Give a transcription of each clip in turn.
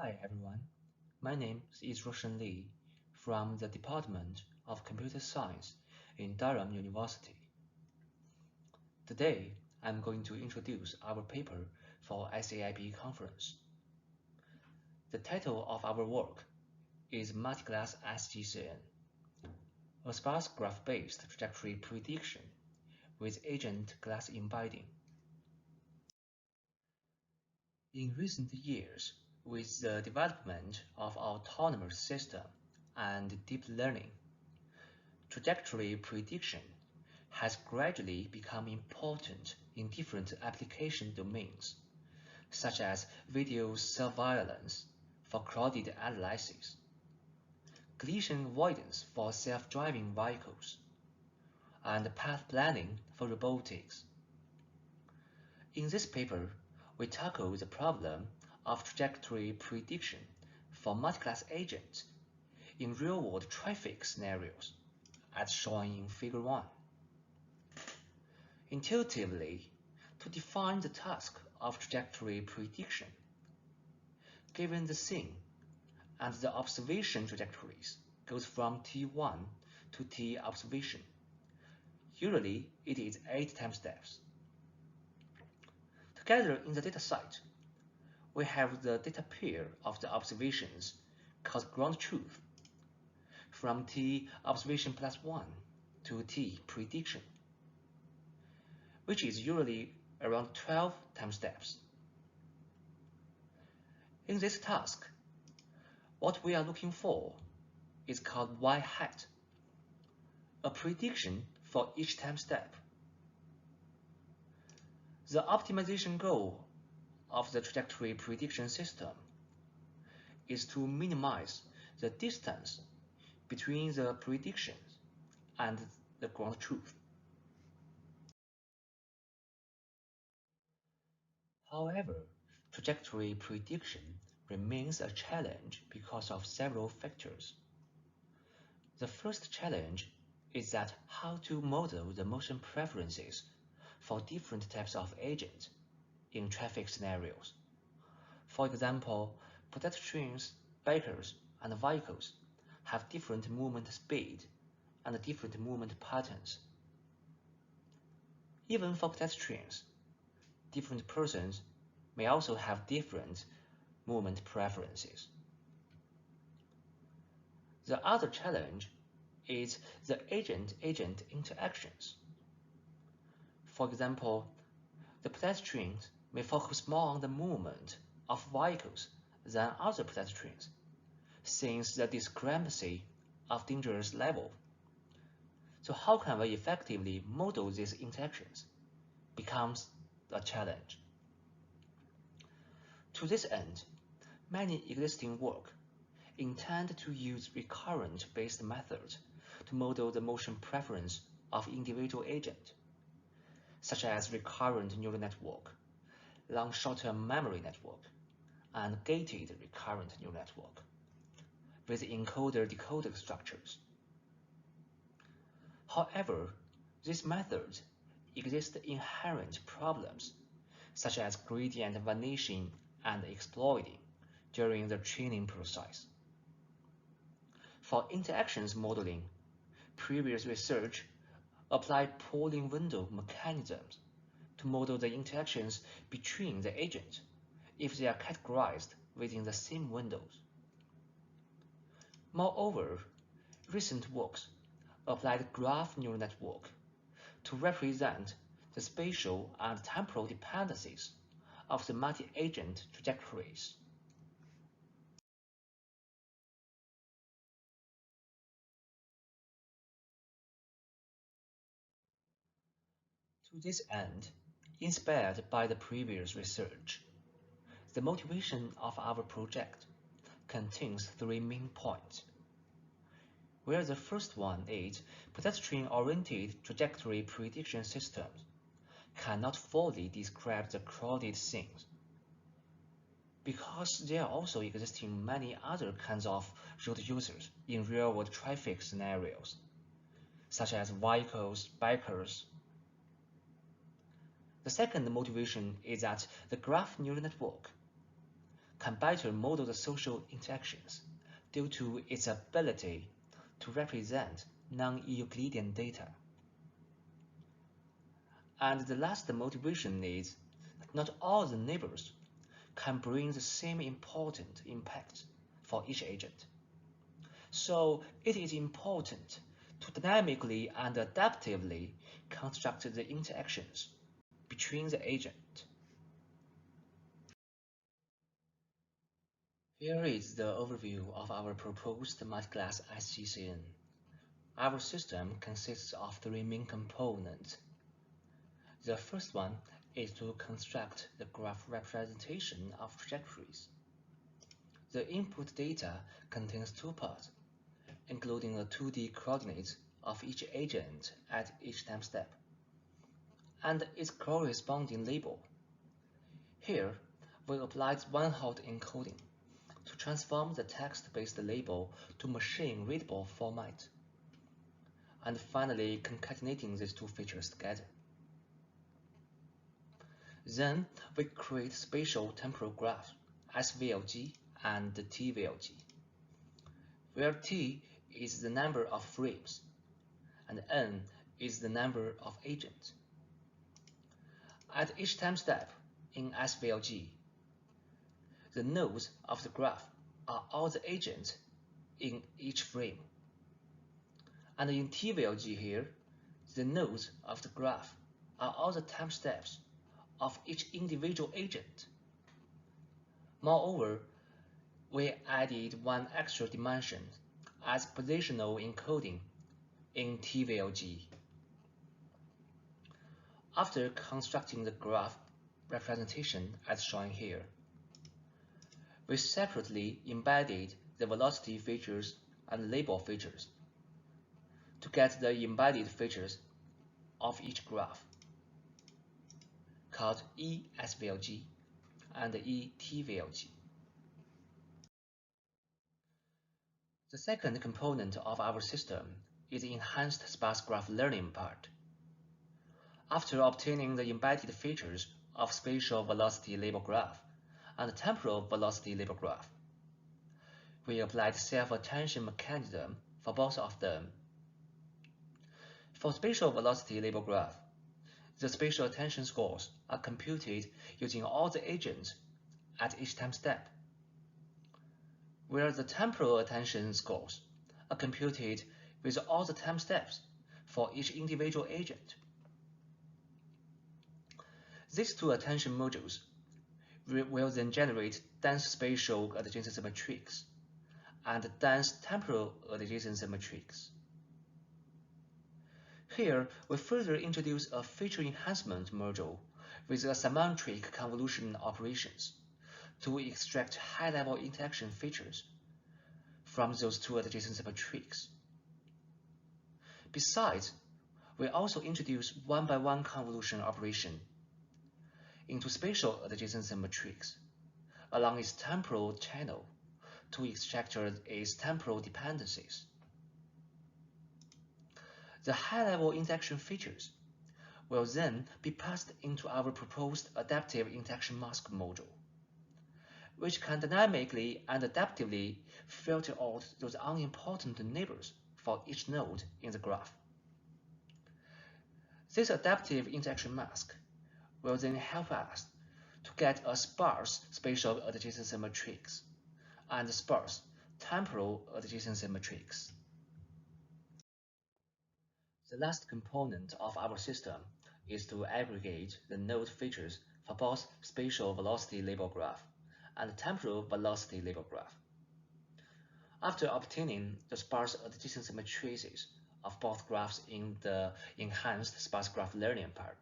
Hi everyone, my name is Ruochen from the Department of Computer Science in Durham University. Today, I'm going to introduce our paper for ICIP conference. The title of our work is Multiclass-SGCN, a sparse graph-based trajectory prediction with agent class embedding. In recent years, with the development of autonomous system and deep learning, trajectory prediction has gradually become important in different application domains, such as video surveillance for crowded analysis, collision avoidance for self-driving vehicles, and path planning for robotics. In this paper, we tackle the problem of trajectory prediction for multiclass agents in real-world traffic scenarios, as shown in Figure 1. Intuitively, to define the task of trajectory prediction, given the scene and the observation trajectories goes from T1 to T observation, usually it is 8 time steps. Together in the dataset, we have the data pair of the observations called ground truth from T observation plus 1 to T prediction, which is usually around 12 time steps. In this task, what we are looking for is called y hat, a prediction for each time step. The optimization goal of the trajectory prediction system is to minimize the distance between the predictions and the ground truth. However, trajectory prediction remains a challenge because of several factors. The first challenge is that how to model the motion preferences for different types of agents in traffic scenarios. For example, pedestrians, bikers, and vehicles have different movement speed and different movement patterns. Even for pedestrians, different persons may also have different movement preferences. The other challenge is the agent-agent interactions. For example, the pedestrians may focus more on the movement of vehicles than other pedestrians, since the discrepancy of dangerous level. So how can we effectively model these interactions becomes a challenge. To this end, many existing work intend to use recurrent-based methods to model the motion preference of individual agents, such as recurrent neural network, long short-term memory network, and gated recurrent neural network, with encoder-decoder structures. However, these methods exist inherent problems, such as gradient vanishing and exploiting during the training process. For interactions modeling, previous research applied polling window mechanisms to model the interactions between the agents if they are categorized within the same windows. Moreover, recent works applied graph neural network to represent the spatial and temporal dependencies of the multi-agent trajectories. To this end, inspired by the previous research, the motivation of our project contains 3 main points, where the first one is pedestrian-oriented trajectory prediction systems cannot fully describe the crowded scenes, because there are also existing many other kinds of road users in real-world traffic scenarios, such as vehicles, bikers. The second motivation is that the graph neural network can better model the social interactions due to its ability to represent non-Euclidean data. And the last motivation is that not all the neighbors can bring the same important impact for each agent. So it is important to dynamically and adaptively construct the interactions between the agent. Here is the overview of our proposed Multiclass-SGCN. Our system consists of three main components. The first one is to construct the graph representation of trajectories. The input data contains two parts, including the 2D coordinates of each agent at each time step, and its corresponding label. Here, we applied one-hot encoding to transform the text-based label to machine-readable format, and finally concatenating these two features together. Then we create spatial temporal graphs, SVLG and TVLG, where T is the number of frames and N is the number of agents. At each time step in SVLG, the nodes of the graph are all the agents in each frame. And in TVLG here, the nodes of the graph are all the time steps of each individual agent. Moreover, we added one extra dimension as positional encoding in TVLG. After constructing the graph representation as shown here, we separately embedded the velocity features and label features to get the embedded features of each graph, called eSVLG and eTVLG. The second component of our system is the enhanced sparse graph learning part. After obtaining the embedded features of spatial velocity label graph and temporal velocity label graph, we applied self-attention mechanism for both of them. For spatial velocity label graph, the spatial attention scores are computed using all the agents at each time step, where the temporal attention scores are computed with all the time steps for each individual agent. These two attention modules will then generate dense spatial adjacency matrix and dense temporal adjacency matrix. Here, we further introduce a feature enhancement module with asymmetric convolution operations to extract high-level interaction features from those two adjacency matrices. Besides, we also introduce one-by-one convolution operation into spatial adjacency matrix along its temporal channel to extract its temporal dependencies. The high-level interaction features will then be passed into our proposed adaptive interaction mask module, which can dynamically and adaptively filter out those unimportant neighbors for each node in the graph. This adaptive interaction mask will then help us to get a sparse spatial adjacency matrix and sparse temporal adjacency matrix. The last component of our system is to aggregate the node features for both spatial velocity label graph and temporal velocity label graph. After obtaining the sparse adjacency matrices of both graphs in the enhanced sparse graph learning part,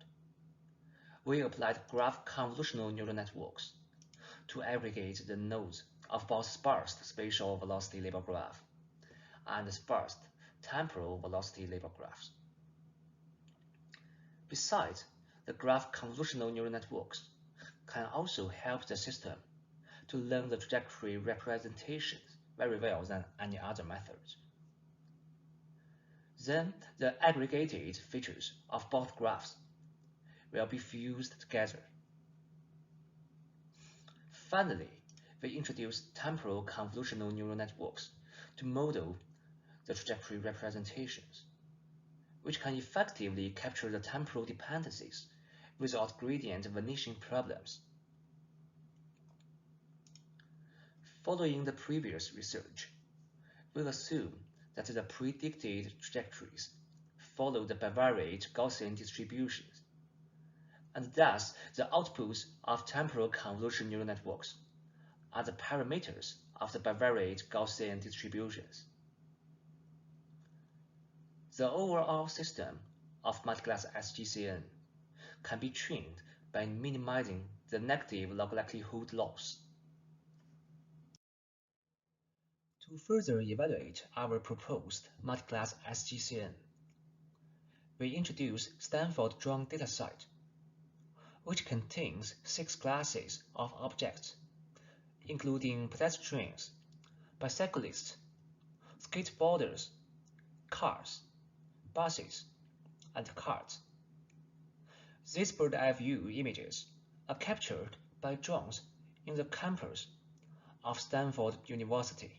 we applied graph convolutional neural networks to aggregate the nodes of both sparse spatial velocity label graph and sparse temporal velocity label graphs. Besides, the graph convolutional neural networks can also help the system to learn the trajectory representations very well than any other methods. Then the aggregated features of both graphs will be fused together. Finally, we introduced temporal convolutional neural networks to model the trajectory representations, which can effectively capture the temporal dependencies without gradient vanishing problems. Following the previous research, we'll assume that the predicted trajectories follow the bivariate Gaussian distributions, and thus the outputs of temporal convolutional neural networks are the parameters of the bivariate Gaussian distributions. The overall system of Multiclass-SGCN can be trained by minimizing the negative log likelihood loss. To further evaluate our proposed Multiclass-SGCN, we introduce Stanford Drone Dataset, which contains 6 classes of objects, including pedestrians, bicyclists, skateboarders, cars, buses, and carts. These bird-eye view images are captured by drones in the campus of Stanford University.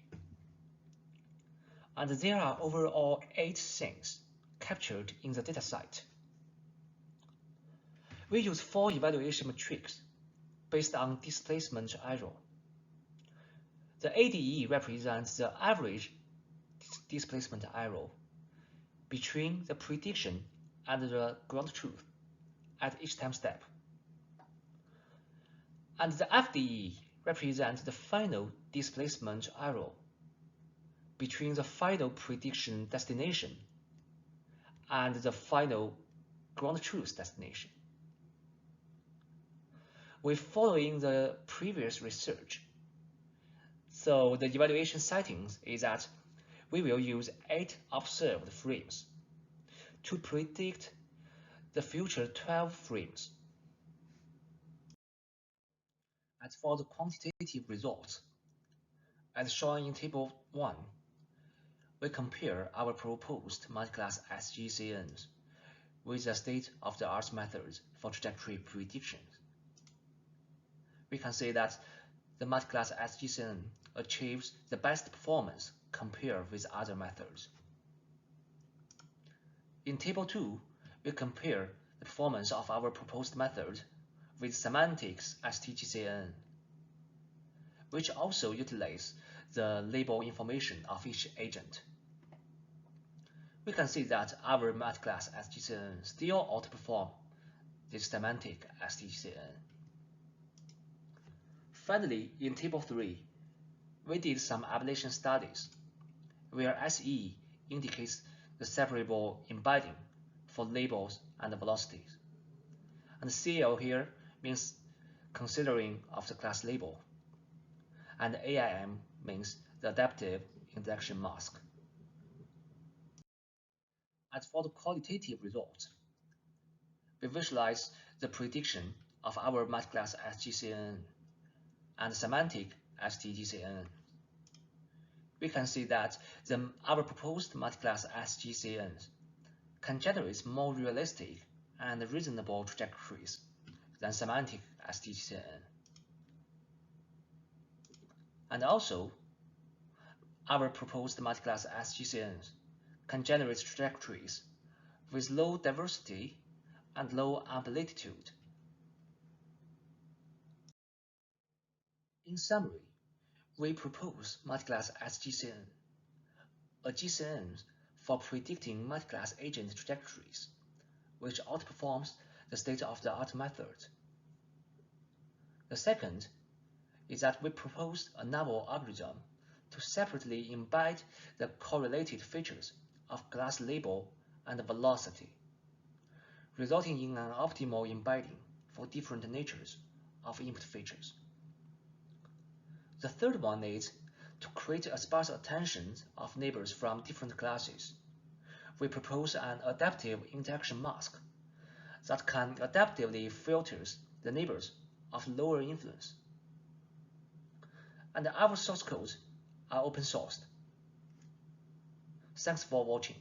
And there are overall 8 scenes captured in the dataset. We use 4 evaluation metrics based on displacement error. The ADE represents the average displacement error between the prediction and the ground truth at each time step. And the FDE represents the final displacement error between the final prediction destination and the final ground truth destination. We're following the previous research, so the evaluation settings is that we will use 8 observed frames to predict the future 12 frames. As for the quantitative results, as shown in Table 1, we compare our proposed Multiclass-SGCNs with the state-of-the-art methods for trajectory predictions. We can say that the Multiclass-SGCN achieves the best performance compared with other methods. In Table 2, we compare the performance of our proposed method with semantics SGCN, which also utilizes the label information of each agent. We can see that our Multiclass-SGCN still outperforms the semantic SGCN. Finally, in Table 3, we did some ablation studies, where SE indicates the separable embedding for labels and velocities, and CL here means considering of the class label, and AIM means the adaptive injection mask. As for the qualitative results, we visualize the prediction of our Multiclass-SGCN and semantic SGCN. We can see that our proposed Multiclass-SGCNs can generate more realistic and reasonable trajectories than semantic SGCN. And also, our proposed Multiclass-SGCNs can generate trajectories with low diversity and low amplitude. In summary, we propose Multiclass-SGCN, a GCN for predicting multiclass agent trajectories, which outperforms the state-of-the-art method. The second is that we proposed a novel algorithm to separately embed the correlated features of class label and velocity, resulting in an optimal embedding for different natures of input features. The third one is to create a sparse attention of neighbors from different classes. We propose an adaptive interaction mask that can adaptively filter the neighbors of lower influence. And our source codes are open sourced. Thanks for watching.